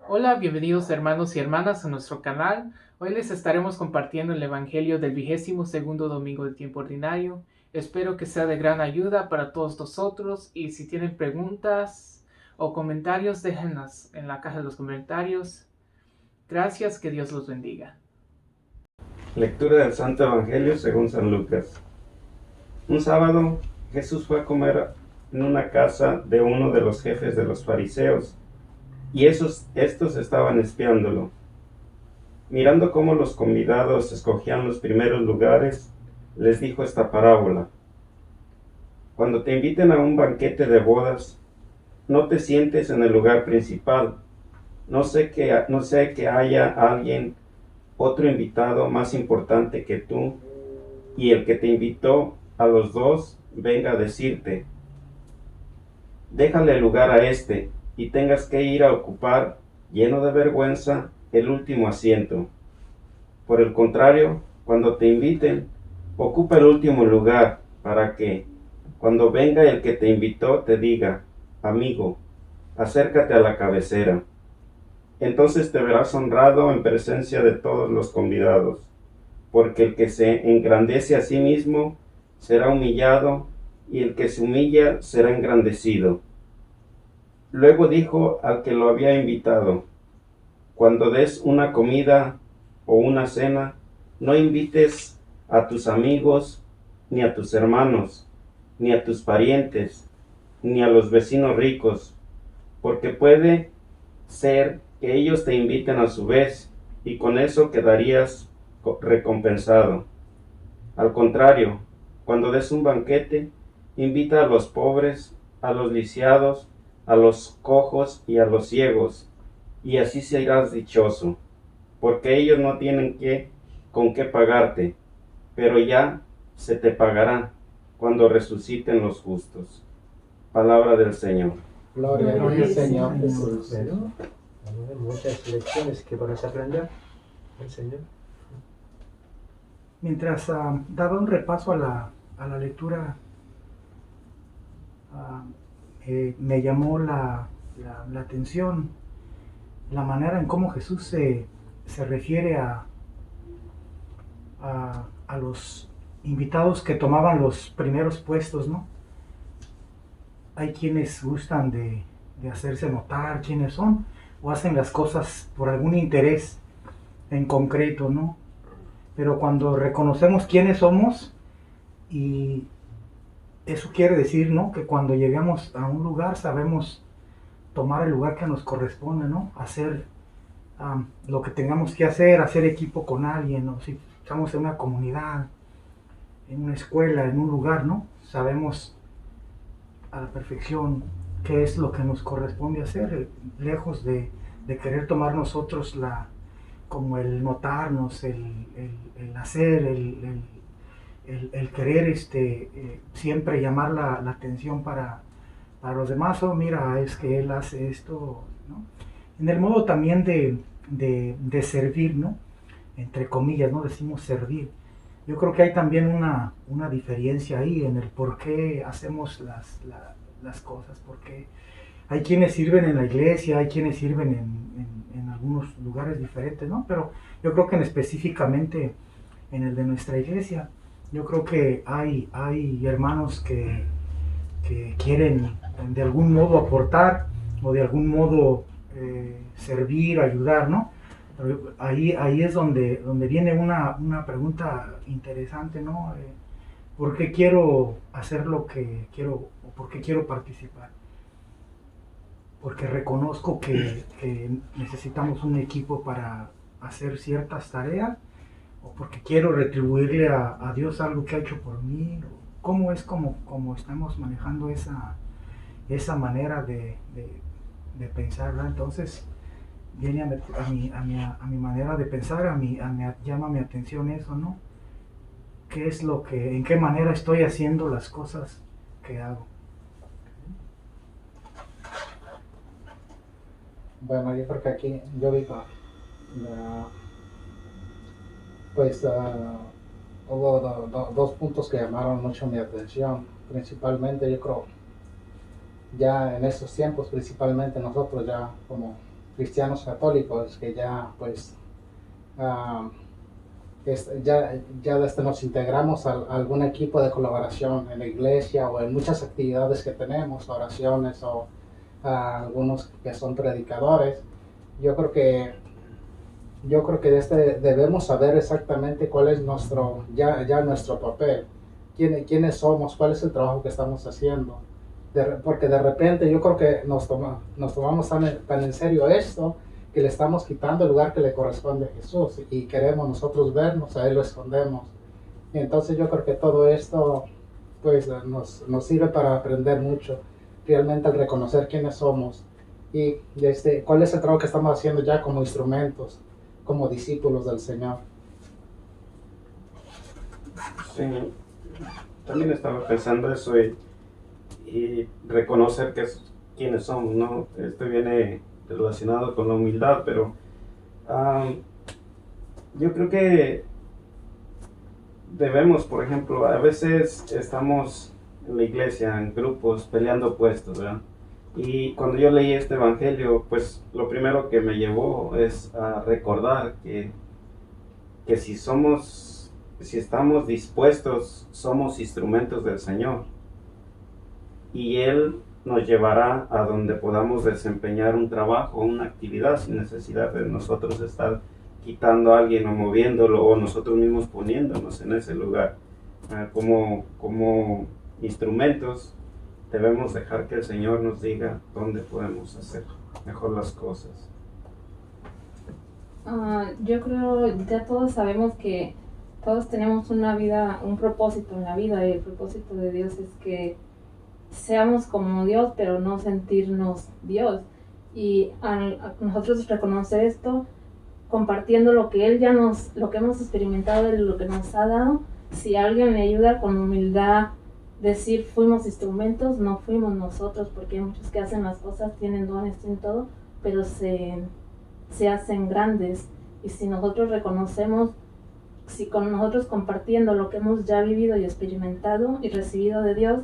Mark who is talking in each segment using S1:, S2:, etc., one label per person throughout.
S1: Hola, bienvenidos hermanos y hermanas a nuestro canal. Hoy les estaremos compartiendo el Evangelio del 22º domingo del tiempo ordinario. Espero que sea de gran ayuda para todos nosotros y si tienen preguntas o comentarios, déjenlas en la caja de los comentarios. Gracias, que Dios los bendiga.
S2: Lectura del Santo Evangelio según San Lucas. Un sábado, Jesús fue a comer en una casa de uno de los jefes de los fariseos, y estos estaban espiándolo. Mirando cómo los convidados escogían los primeros lugares, les dijo esta parábola. Cuando te inviten a un banquete de bodas, no te sientes en el lugar principal, no sé que haya alguien, otro invitado más importante que tú, y el que te invitó a los dos venga a decirte, déjale lugar a este, y tengas que ir a ocupar, lleno de vergüenza, el último asiento. Por el contrario, cuando te inviten, ocupa el último lugar, para que, cuando venga el que te invitó, te diga, amigo, acércate a la cabecera. Entonces te verás honrado en presencia de todos los convidados, porque el que se engrandece a sí mismo será humillado, y el que se humilla será engrandecido. Luego dijo al que lo había invitado, cuando des una comida o una cena, no invites a tus amigos, ni a tus hermanos, ni a tus parientes, ni a los vecinos ricos, porque puede ser que ellos te inviten a su vez, y con eso quedarías recompensado. Al contrario, cuando des un banquete, invita a los pobres, a los lisiados, a los cojos y a los ciegos, y así serás dichoso, porque ellos no tienen con qué pagarte, pero ya se te pagará cuando resuciten los justos. Palabra del Señor.
S3: Gloria
S4: Gloria
S3: al
S4: al
S3: Señor
S4: Señor
S3: Jesús.
S4: Jesús.
S3: Muchas lecciones que podemos aprender del Señor.
S4: Mientras daba un repaso a la lectura, me llamó la atención la manera en cómo Jesús se refiere a los invitados que tomaban los primeros puestos, ¿no? Hay quienes gustan de hacerse notar quiénes son o hacen las cosas por algún interés en concreto, ¿no? Pero cuando reconocemos quiénes somos, y eso quiere decir, ¿no?, que cuando llegamos a un lugar sabemos tomar el lugar que nos corresponde, ¿no? Hacer lo que tengamos que hacer equipo con alguien, ¿no? Si estamos en una comunidad, en una escuela, en un lugar, ¿no? Sabemos a la perfección qué es lo que nos corresponde hacer, lejos de querer tomar nosotros como el notarnos, el hacer, el querer siempre llamar la atención para los demás. Oh, mira, es que él hace esto, ¿no? En el modo también de servir, ¿no? Entre comillas, ¿no? Decimos servir. Yo creo que hay también una diferencia ahí en el por qué hacemos las cosas, porque hay quienes sirven en la iglesia, hay quienes sirven en algunos lugares diferentes, ¿no? Pero yo creo que específicamente en el de nuestra iglesia, yo creo que hay hermanos que quieren de algún modo aportar o de algún modo servir, ayudar, ¿no? Ahí es donde viene una pregunta interesante, ¿no? ¿Por qué quiero hacer lo que quiero o por qué quiero participar? Porque reconozco que necesitamos un equipo para hacer ciertas tareas, o porque quiero retribuirle a Dios algo que ha hecho por mí. ¿Cómo es como estamos manejando esa manera de pensar, ¿verdad? Entonces viene a mi manera de pensar, llama mi atención eso, ¿no? ¿Qué es en qué manera estoy haciendo las cosas que hago?
S3: Bueno, yo creo que aquí yo digo, pues hubo dos puntos que llamaron mucho mi atención. Principalmente, yo creo, ya en estos tiempos, principalmente nosotros ya como cristianos católicos que ya pues ah, nos integramos a algún equipo de colaboración en la iglesia o en muchas actividades que tenemos, oraciones o algunos que son predicadores. Yo creo que debemos saber exactamente cuál es nuestro papel, quiénes somos, cuál es el trabajo que estamos haciendo. Porque de repente yo creo que nos tomamos tan en serio esto que le estamos quitando el lugar que le corresponde a Jesús y queremos nosotros vernos, a Él lo escondemos. Y entonces yo creo que todo esto pues nos sirve para aprender mucho, realmente al reconocer quiénes somos y cuál es el trabajo que estamos haciendo ya como instrumentos, como discípulos del Señor.
S2: Sí, también estaba pensando eso y reconocer quiénes somos, ¿no? Esto viene relacionado con la humildad, pero yo creo que debemos, por ejemplo, a veces estamos en la iglesia, en grupos, peleando puestos, ¿verdad? Y cuando yo leí este evangelio, pues lo primero que me llevó es a recordar que si estamos dispuestos, somos instrumentos del Señor. Y Él nos llevará a donde podamos desempeñar un trabajo, una actividad, sin necesidad de nosotros estar quitando a alguien o moviéndolo, o nosotros mismos poniéndonos en ese lugar. Como instrumentos, debemos dejar que el Señor nos diga dónde podemos hacer mejor las cosas.
S5: Yo creo, ya todos sabemos que todos tenemos una vida, un propósito en la vida, y el propósito de Dios es que seamos como Dios, pero no sentirnos Dios. Y a nosotros reconocer esto, compartiendo lo que lo que hemos experimentado y lo que nos ha dado, si alguien le ayuda con humildad, decir fuimos instrumentos, no fuimos nosotros, porque hay muchos que hacen las cosas, tienen dones, tienen todo, pero se hacen grandes. Y si nosotros reconocemos, si con nosotros compartiendo lo que hemos ya vivido y experimentado y recibido de Dios,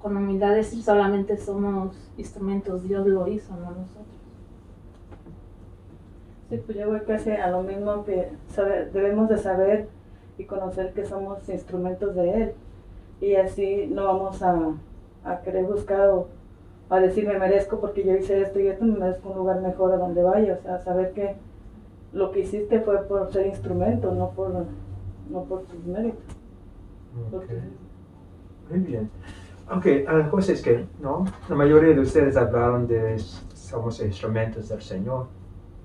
S5: con humildad decir solamente somos instrumentos, Dios lo hizo, no nosotros.
S6: Sí, pues yo voy casi a lo mismo que debemos de saber y conocer que somos instrumentos de Él, y así no vamos a querer buscar o a decir me merezco porque yo hice esto y esto, me merezco un lugar mejor a donde vaya. O sea, saber que lo que hiciste fue por ser instrumento, no por tus méritos.
S7: Okay. Muy bien. Aunque la cosa es que, ¿no? La mayoría de ustedes hablaron de somos instrumentos del Señor,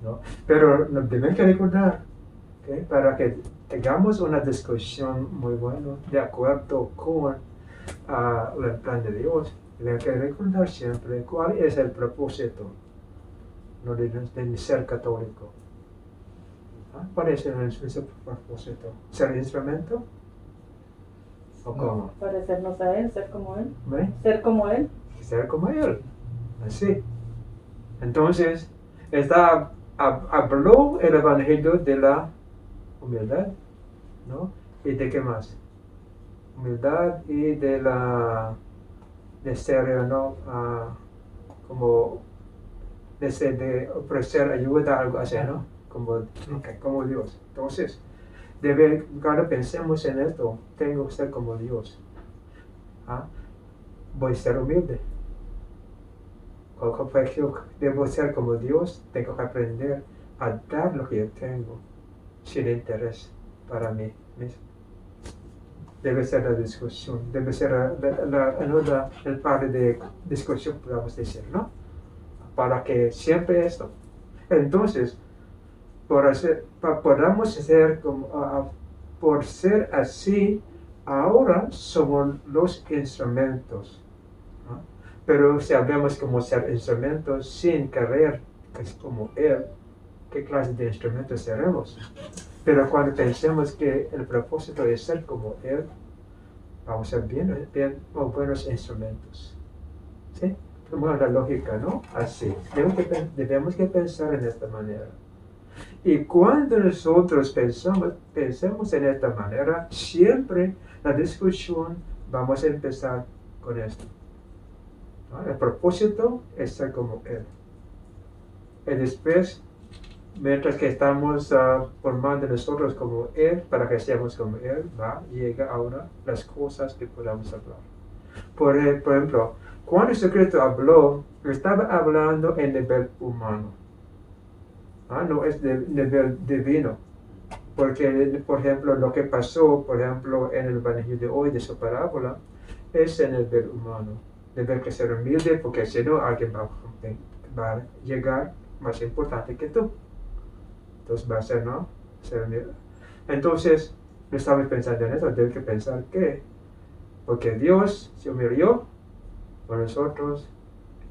S7: ¿no? Pero nos deben que recordar, ¿okay? Para que tengamos una discusión muy buena, de acuerdo con el plan de Dios, deben que recordar siempre cuál es el propósito, ¿no? de ser católico. ¿Cuál es el propósito? ¿Ser instrumento? ¿O cómo?
S6: Parecernos a Él, ser como Él.
S7: ¿Ve?
S6: Ser como Él.
S7: Ser como Él. Así. Entonces, habló el Evangelio de la humildad, ¿no? ¿Y de qué más? Humildad y de ser, ¿no? Como de ofrecer ayuda, algo así, ¿no? Como Dios. Entonces, cuando pensemos en esto, tengo que ser como Dios. Voy a ser humilde. Debo ser como Dios, tengo que aprender a dar lo que yo tengo, sin interés para mí mismo. Debe ser la discusión, debe ser el par de discusión, podemos decir, ¿no? Para que siempre esto. Entonces, podamos ser por ser así, ahora somos los instrumentos. ¿No? Pero si hablamos como ser instrumentos sin querer, que es como Él, ¿qué clase de instrumentos seremos? Pero cuando pensemos que el propósito es ser como Él, vamos a ser bien buenos instrumentos. ¿Sí? Como la lógica, ¿no? Así. Debemos que pensar en esta manera. Y cuando nosotros pensemos en esta manera, siempre la discusión vamos a empezar con esto. ¿No? El propósito es ser como Él. Y después, mientras que estamos formando nosotros como Él, para que seamos como Él, llega ahora las cosas que podamos hablar. Por ejemplo, cuando Jesucristo habló, estaba hablando en nivel humano. No es de nivel divino. Porque, por ejemplo, lo que pasó, por ejemplo, en el Evangelio de hoy, de su parábola, es en el nivel humano. Debe que ser humilde, porque si no, alguien va a llegar más importante que tú. Entonces va a ser, ¿no? Ser humilde. Entonces, no estamos pensando en eso, debe que pensar que, porque Dios se humilló por nosotros,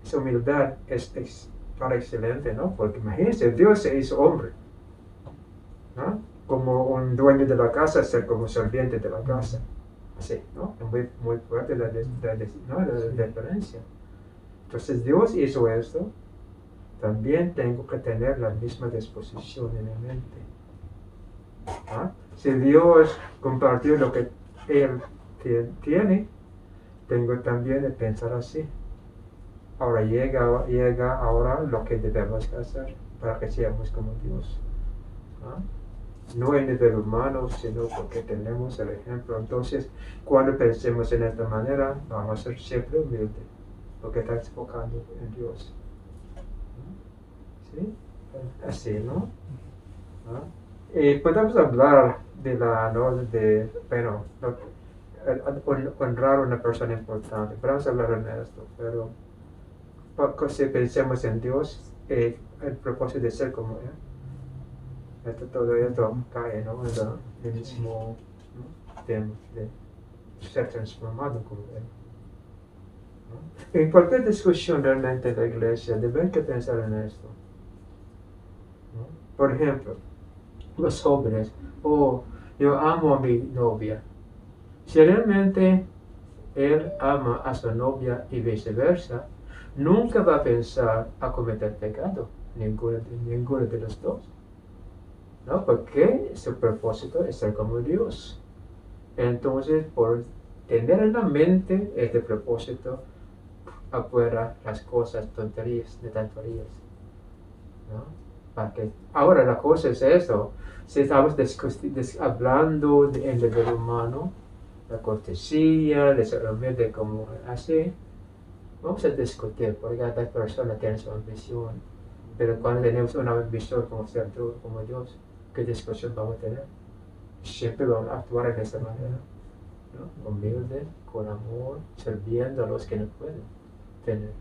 S7: esa humildad es excelente, ¿no? Porque imagínense, Dios se hizo hombre, ¿no? Como un dueño de la casa, ser como serviente de la casa. Así, ¿no? Es muy, muy fuerte la diferencia. Entonces Dios hizo esto, también tengo que tener la misma disposición en mi mente. Si Dios compartió lo que Él tiene, tengo también que pensar así. Ahora llega ahora lo que debemos hacer para que seamos como Dios. No en nivel humano, sino porque tenemos el ejemplo. Entonces, cuando pensemos en esta manera, vamos a ser siempre humildes, porque estamos enfocando en Dios. ¿Sí? Así, ¿no? Podemos hablar de honrar a una persona importante. Podemos hablar de esto, pero si pensemos en Dios, el propósito de ser como Él, todo esto cae, ¿no? En el mismo tema de ser transformado como Él. En cualquier discusión realmente en la iglesia, deben que pensar en esto. Por ejemplo, los jóvenes, yo amo a mi novia. Si realmente él ama a su novia y viceversa, nunca va a pensar a cometer pecado, ninguno de los dos. ¿No? Porque su propósito es ser como Dios. Entonces, por tener en la mente este propósito, afuera las cosas, tonterías. ¿No? Porque ahora la cosa es eso. Si estamos hablando en el nivel humano, la cortesía, de ser humilde como así, vamos a discutir, porque cada persona tiene su ambición. Pero cuando tenemos una ambición como ser como Dios, ¿qué discusión vamos a tener? Siempre vamos a actuar en esa manera, ¿no? Humilde, con amor, sirviendo a los que no pueden tener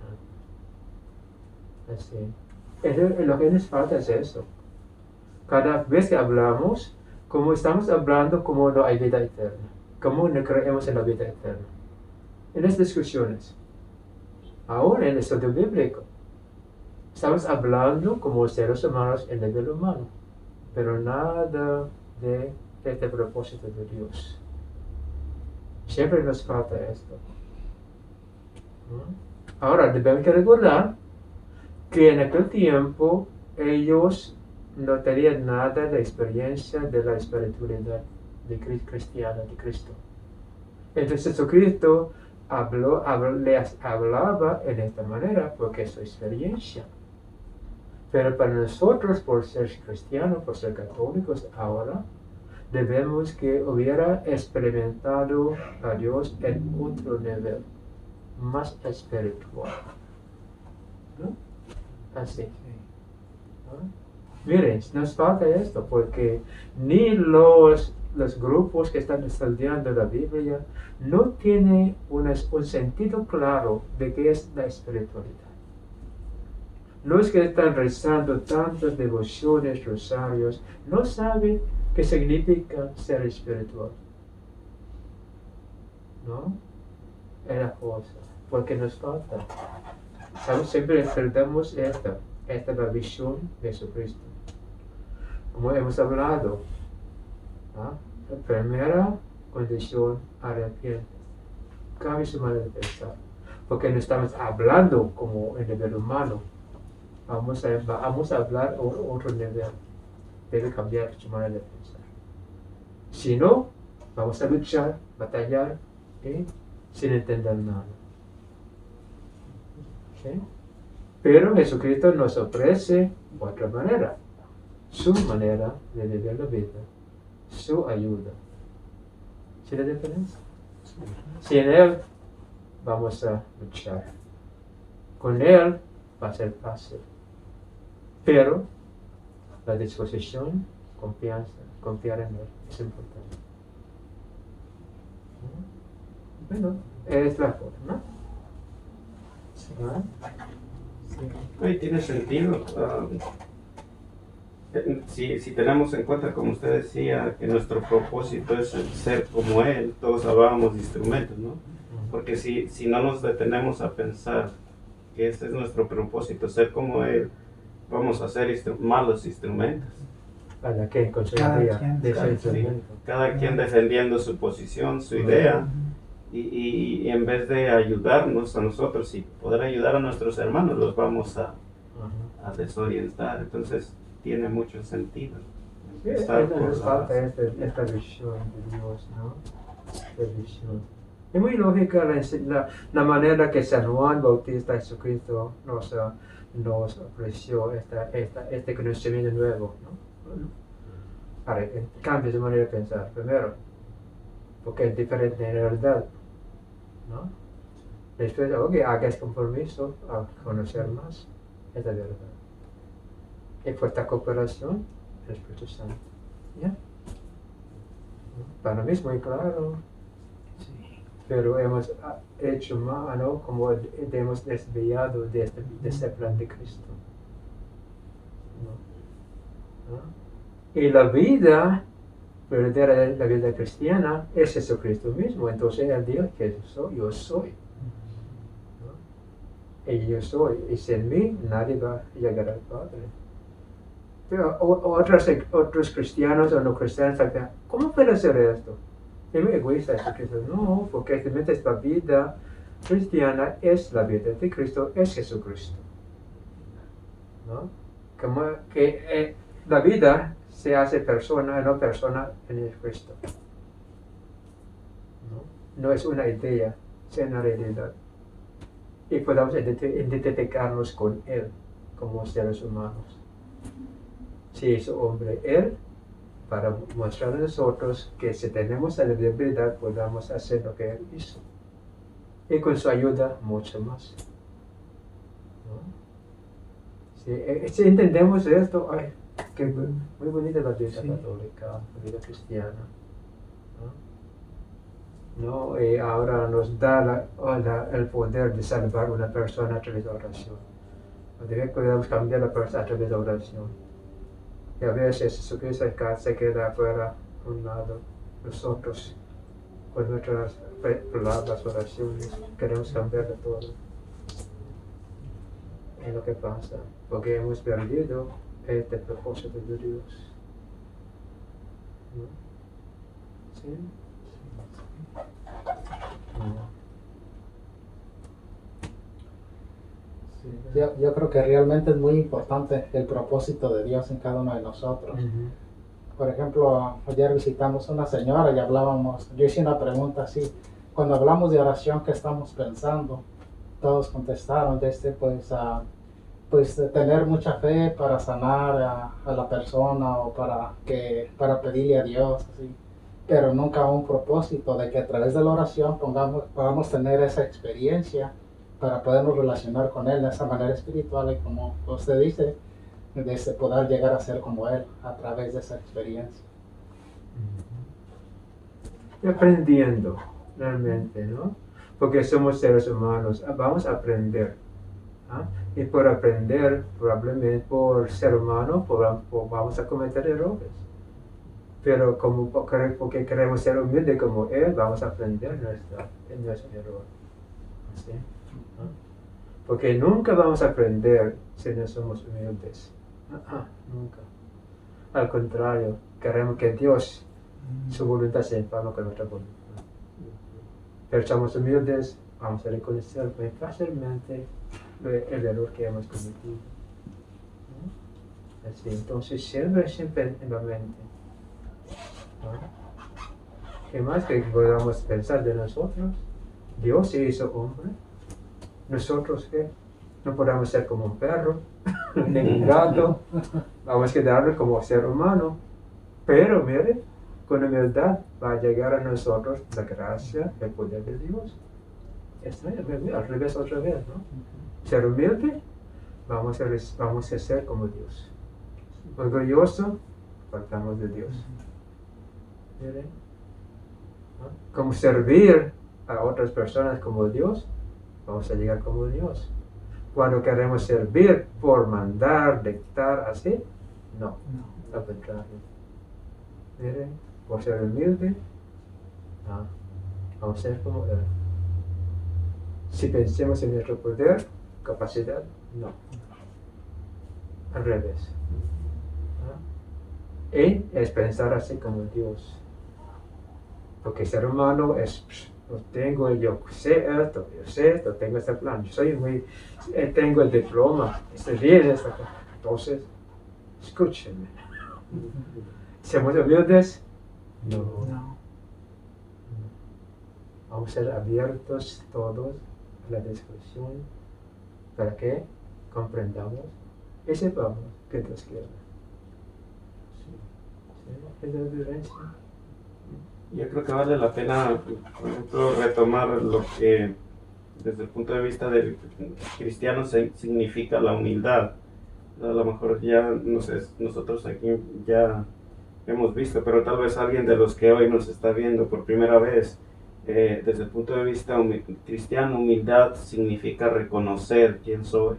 S7: nada. Así. Lo que nos falta es eso. Cada vez que hablamos, como estamos hablando como no hay vida eterna, como no creemos en la vida eterna. En las discusiones, ahora en el estudio bíblico, estamos hablando como seres humanos en el nivel humano, pero nada de este propósito de Dios. Siempre nos falta esto. Ahora, debemos recordar que en aquel tiempo ellos no tenían nada de experiencia de la espiritualidad cristiana de Cristo. Entonces Jesucristo les hablaba en esta manera porque es su experiencia. Pero para nosotros, por ser cristianos, por ser católicos ahora, debemos que hubiera experimentado a Dios en otro nivel, más espiritual. ¿No? Así. ¿No? Miren, nos falta esto, porque ni los grupos que están estudiando la Biblia no tienen un sentido claro de qué es la espiritualidad. Los que están rezando tantas devociones, rosarios, no saben qué significa ser espiritual. ¿No? Es la cosa, porque nos falta. Siempre perdemos esta es la visión de Jesucristo. Como hemos hablado, la primera condición, arrepiente. Cambia su manera de pensar. Porque no estamos hablando como en el nivel humano. Vamos a hablar a otro nivel. Debe cambiar su manera de pensar. Si no, vamos a luchar, batallar, sin entender nada. ¿Sí? Pero Jesucristo nos ofrece otra manera, su manera de vivir la vida, su ayuda. ¿Sí la diferencia? Sin Él vamos a luchar. Con Él va a ser fácil. Pero la disposición, confianza, confiar en Él es importante. Bueno, es la forma. ¿Ah?
S2: Ahí tiene sentido. Si tenemos en cuenta, como usted decía, que nuestro propósito es el ser como Él, todos hablábamos de instrumentos, ¿no? Porque si no nos detenemos a pensar que ese es nuestro propósito, ser como Él, vamos a ser malos instrumentos.
S7: ¿Para qué? Con su
S4: Cada
S7: idea
S4: quien.
S7: de ese
S2: Sí,
S7: instrumento.
S2: cada quien defendiendo su posición, su idea, y en vez de ayudarnos a nosotros y poder ayudar a nuestros hermanos, los vamos a desorientar. Entonces tiene mucho sentido.
S7: Sí,
S2: Estar por
S7: nos
S2: la-
S7: falta esta visión de Dios, ¿no? Esta visión. Es muy lógica la manera que San Juan Bautista Jesucristo nos ofreció este conocimiento nuevo, ¿no? Para que cambie su manera de pensar, primero, porque es diferente en realidad, ¿no? Después, ok, hagas compromiso a conocer más esta verdad. Y por esta cooperación, el Espíritu Santo. ¿Ya? Para mí es muy claro, pero hemos hecho mal, ¿no? Como hemos desviado de este plan de Cristo. ¿No? ¿No? Y la vida verdadera, la vida cristiana, es Jesucristo mismo. Entonces Él dijo que yo soy. ¿No? Y yo soy. Y sin mí nadie va a llegar al Padre. Pero otros cristianos o no cristianos dicen, ¿cómo puede hacer esto? Es muy egoísta Jesucristo. No, porque realmente esta vida cristiana es la vida de Cristo, es Jesucristo. ¿No? Como que la vida se hace persona, no persona en Cristo. ¿No? No es una idea, es una realidad. Y podemos identificarnos con Él como seres humanos. Si es hombre Él, para mostrar a nosotros que si tenemos la debilidad podamos hacer lo que Él hizo. Y con su ayuda mucho más. ¿No? Si entendemos esto, ay, que muy bonita la vida católica, la vida cristiana. ¿No? Y ahora nos da el poder de salvar a una persona a través de oración. Podemos cambiar a la persona a través de oración. Y a veces Jesucristo se queda afuera, a un lado. Nosotros, con nuestras palabras, oraciones, queremos cambiar de todo. Es lo que pasa, porque hemos perdido este propósito de Dios. ¿No? ¿Sí?
S3: Yo creo que realmente es muy importante el propósito de Dios en cada uno de nosotros. Por ejemplo, ayer visitamos una señora y hablábamos, yo hice una pregunta así, cuando hablamos de oración, ¿qué estamos pensando? Todos contestaron pues tener mucha fe para sanar a la persona o para pedirle a Dios, así. Pero nunca un propósito de que a través de la oración podamos tener esa experiencia para podernos relacionar con Él de esa manera espiritual y como usted dice, de poder llegar a ser como Él a través de esa experiencia.
S7: Y aprendiendo, realmente, ¿no? Porque somos seres humanos, vamos a aprender. ¿Ah? Y por aprender, probablemente por ser humano, vamos a cometer errores. Pero porque queremos ser humildes como Él, vamos a aprender nuestro error. ¿Sí? ¿Ah? Porque nunca vamos a aprender si no somos humildes. Nunca. Al contrario, queremos que Dios, su voluntad se empalme con nuestra voluntad. Pero somos humildes, vamos a reconocer muy fácilmente el error que hemos cometido. ¿No? Así, entonces siempre en la mente. ¿No? ¿Qué más que podamos pensar de nosotros? Dios se hizo hombre. ¿Nosotros qué? No podemos ser como un perro, ni un gato. Vamos a quedarnos como ser humano. Pero mire, con humildad va a llegar a nosotros la gracia, el poder de Dios. Esto es al revés otra vez, ¿no? Ser humilde, vamos a ser como Dios. Orgulloso, faltamos de Dios. Mire, ¿no? Como servir a otras personas como Dios, vamos a llegar como Dios. Cuando queremos servir por mandar, dictar, así, no, al contrario. Mire, por ser humilde, vamos a ser como Él. Si pensemos en nuestro poder, capacidad, no. Al revés. Y es pensar así como Dios. Porque ser humano es, yo sé esto, tengo este plan, tengo el diploma, estoy bien, entonces, escúchenme. ¿Somos humildes? No. Vamos a ser abiertos todos a la discusión para que comprendamos y sepamos que Dios quiere. Sí, es la diferencia.
S2: Yo creo que vale la pena, por ejemplo, retomar lo que desde el punto de vista del cristiano significa la humildad. A lo mejor ya no sé, nosotros aquí ya hemos visto, pero tal vez alguien de los que hoy nos está viendo por primera vez, desde el punto de vista cristiano, humildad significa reconocer quién soy,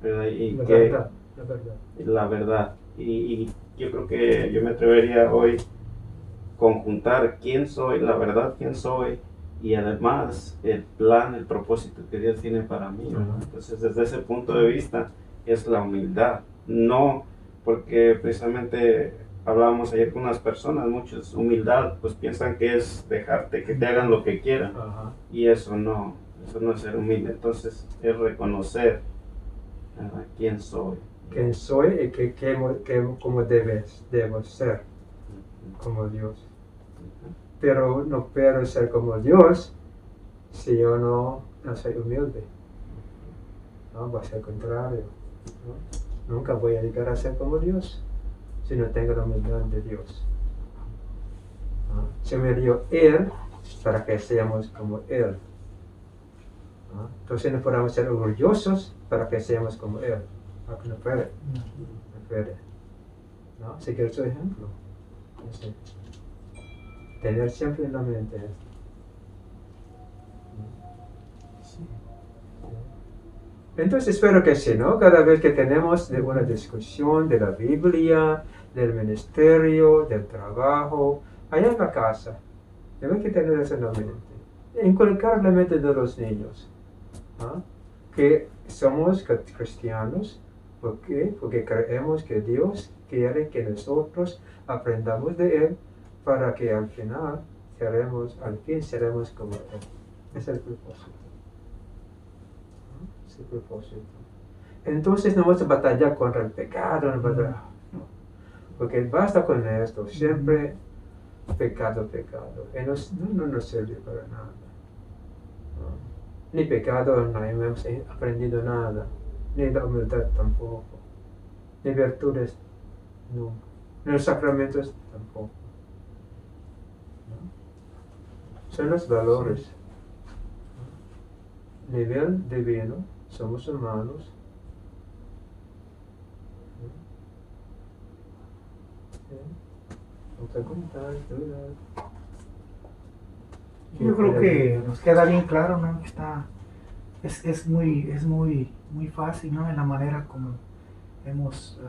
S2: ¿verdad? Y la verdad. Y yo creo que yo me atrevería hoy conjuntar quién soy, la verdad quién soy, y además el plan, el propósito que Dios tiene para mí, ¿verdad? Entonces desde ese punto de vista es la humildad, no porque precisamente hablábamos ayer con unas personas, muchos humildad pues piensan que es dejarte que te hagan lo que quieran. Y eso no es ser humilde. Entonces es reconocer, ¿verdad?, quién soy
S7: y cómo debo ser como Dios. Pero no puedo ser como Dios si yo no soy humilde. No, va a ser al contrario, ¿no? Nunca voy a llegar a ser como Dios si no tengo la humildad de Dios. ¿No? Se me dio Él para que seamos como Él. ¿No? Entonces no podemos ser orgullosos para que seamos como Él. No puede. No puede. ¿No? Seguir su ejemplo. Así. Tener siempre en la mente esto. Entonces espero que sí, ¿no? Cada vez que tenemos una discusión de la Biblia, del ministerio, del trabajo, allá en la casa, debe que tener eso en la mente. Inculcar en la mente de los niños, ¿no? Que somos cristianos, ¿por qué? Porque creemos que Dios quiere que nosotros aprendamos de Él para que al fin seremos como Él. Ese es el propósito. Ese propósito. Entonces no vamos a batallar contra el pecado, no, porque basta con esto, siempre pecado. Y no nos sirve para nada. Ni pecado no hemos aprendido nada, ni la humildad tampoco, ni virtudes nunca, ni los sacramentos tampoco. Son los valores. Nivel divino, somos humanos.
S4: Yo creo que nos queda bien claro, ¿no? Es muy fácil, ¿no? En la manera como hemos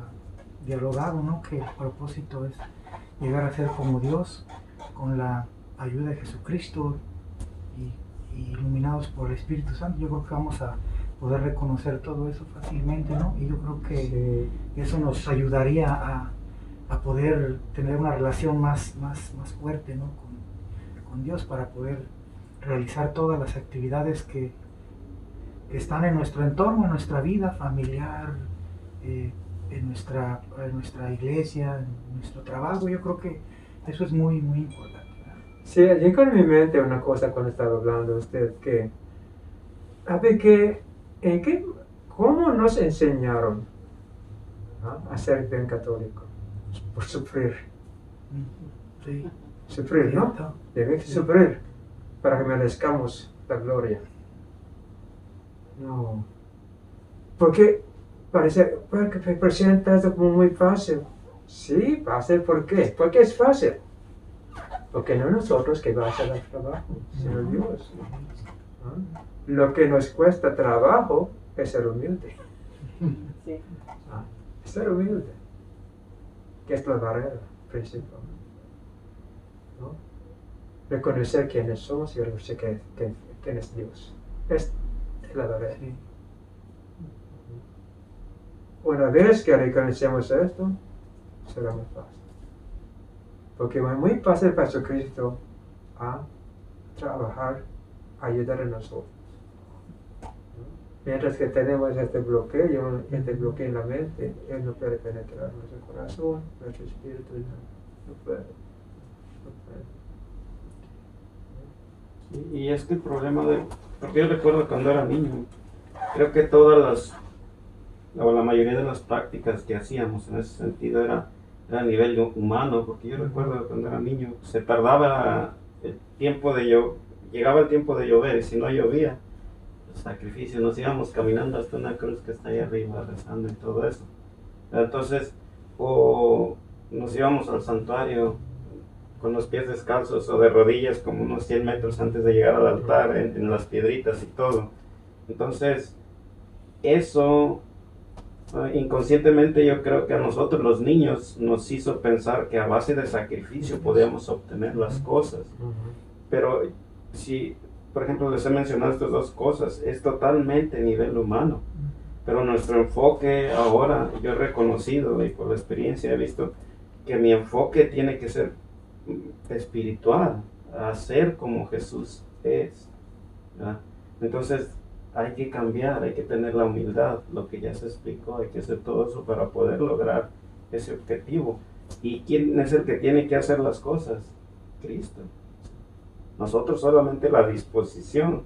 S4: dialogado, ¿no? Que el propósito es llegar a ser como Dios con la ayuda de Jesucristo y iluminados por el Espíritu Santo. Yo creo que vamos a poder reconocer todo eso fácilmente, ¿no? Y yo creo que eso nos ayudaría a poder tener una relación más fuerte, ¿no? con Dios, para poder realizar todas las actividades que están en nuestro entorno, en nuestra vida familiar, en nuestra iglesia, en nuestro trabajo. Yo creo que eso es muy importante.
S7: Sí, llegó en mi mente una cosa cuando estaba hablando usted, que a ver en qué ¿Cómo nos enseñaron a ser bien católico? Por sufrir.
S4: Sí.
S7: Sufrir, ¿no?
S4: Cierto.
S7: Debe sufrir para que merezcamos la gloria. No. Porque porque te presentas como muy fácil. Sí, fácil, ¿por qué? Porque es fácil. Porque no nosotros que va a hacer el trabajo, sino Dios. Lo que nos cuesta trabajo es ser humilde.
S6: Sí.
S7: Ser humilde, que es la barrera principal. ¿No? Reconocer quiénes somos y reconocer quién es Dios. Es la barrera.
S4: Sí.
S7: Una vez que reconocemos esto, será muy fácil. Porque es muy fácil para Jesucristo a trabajar, a ayudar a nosotros. Mientras que tenemos este bloqueo en la mente, Él no puede penetrar nuestro corazón, nuestro espíritu, no puede.
S2: Y es que el problema porque yo recuerdo cuando era niño, creo que todas la mayoría de las prácticas que hacíamos en ese sentido era a nivel humano, porque yo recuerdo cuando era niño, se tardaba el tiempo llegaba el tiempo de llover, y si no llovía, sacrificio, nos íbamos caminando hasta una cruz que está ahí arriba, rezando y todo eso. Entonces, o nos íbamos al santuario con los pies descalzos o de rodillas como unos 100 metros antes de llegar al altar, en las piedritas y todo. Entonces, eso inconscientemente yo creo que a nosotros los niños nos hizo pensar que a base de sacrificio podíamos obtener las cosas. Pero si, por ejemplo, les he mencionado estas dos cosas, es totalmente a nivel humano. Pero nuestro enfoque ahora, yo he reconocido y por la experiencia he visto que mi enfoque tiene que ser espiritual, a ser como Jesús es, ¿verdad? Entonces hay que cambiar, hay que tener la humildad, lo que ya se explicó, hay que hacer todo eso para poder lograr ese objetivo. ¿Y quién es el que tiene que hacer las cosas? Cristo. Nosotros solamente la disposición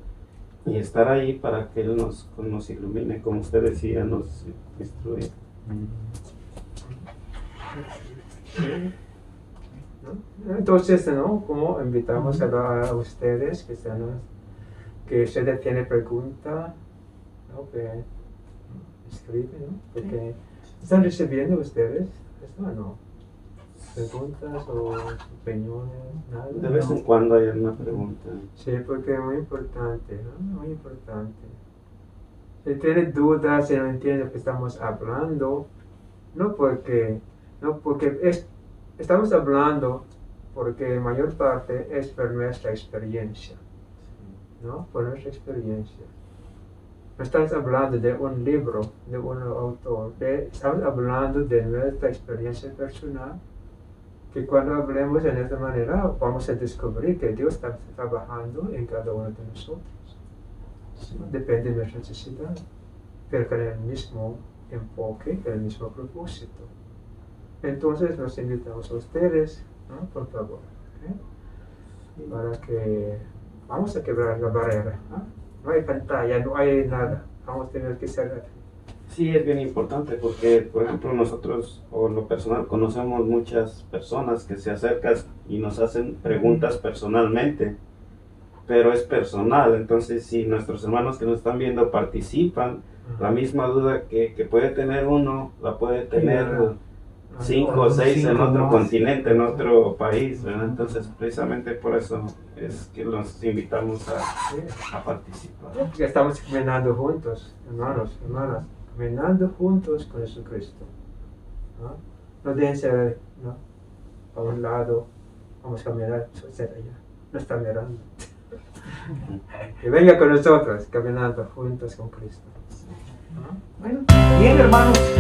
S2: y estar ahí para que Él nos ilumine, como usted decía, nos instruye.
S7: Entonces, ¿no? Como invitamos a ustedes que ustedes tienen preguntas, ¿no? Que escriben, ¿no? Porque están recibiendo ustedes esto, ¿no? Preguntas o opiniones, nada.
S2: De vez en cuando hay una pregunta.
S7: Sí, porque es muy importante, ¿no? Muy importante. Si tienen dudas, si no entienden lo que estamos hablando, estamos hablando porque en mayor parte es por nuestra experiencia, ¿no? Por nuestra experiencia. No estamos hablando de un libro, de un autor, estamos hablando de nuestra experiencia personal, que cuando hablemos de esta manera vamos a descubrir que Dios está trabajando en cada uno de nosotros. Depende de nuestra necesidad, pero con el mismo enfoque, el mismo propósito. Entonces nos invitamos a ustedes, ¿no? Por favor, ¿okay? Para que vamos a quebrar la barrera, ¿no? No hay pantalla, no hay nada, vamos a tener que ser.
S2: Sí, es bien importante porque, por ejemplo, nosotros, o lo personal, conocemos muchas personas que se acercan y nos hacen preguntas personalmente, pero es personal. Entonces, si nuestros hermanos que nos están viendo participan, la misma duda que puede tener uno, la puede tener 5 o 6 en otro continente, en otro país, ¿verdad? Entonces, precisamente por eso es que los invitamos a participar.
S7: Estamos caminando juntos, hermanos, hermanas, caminando juntos con Jesucristo. No déjense, ¿no? A un lado, vamos a caminar hacia allá, no está mirando. Y venga con nosotros, caminando juntos con Cristo.
S4: Bueno, bien, hermanos.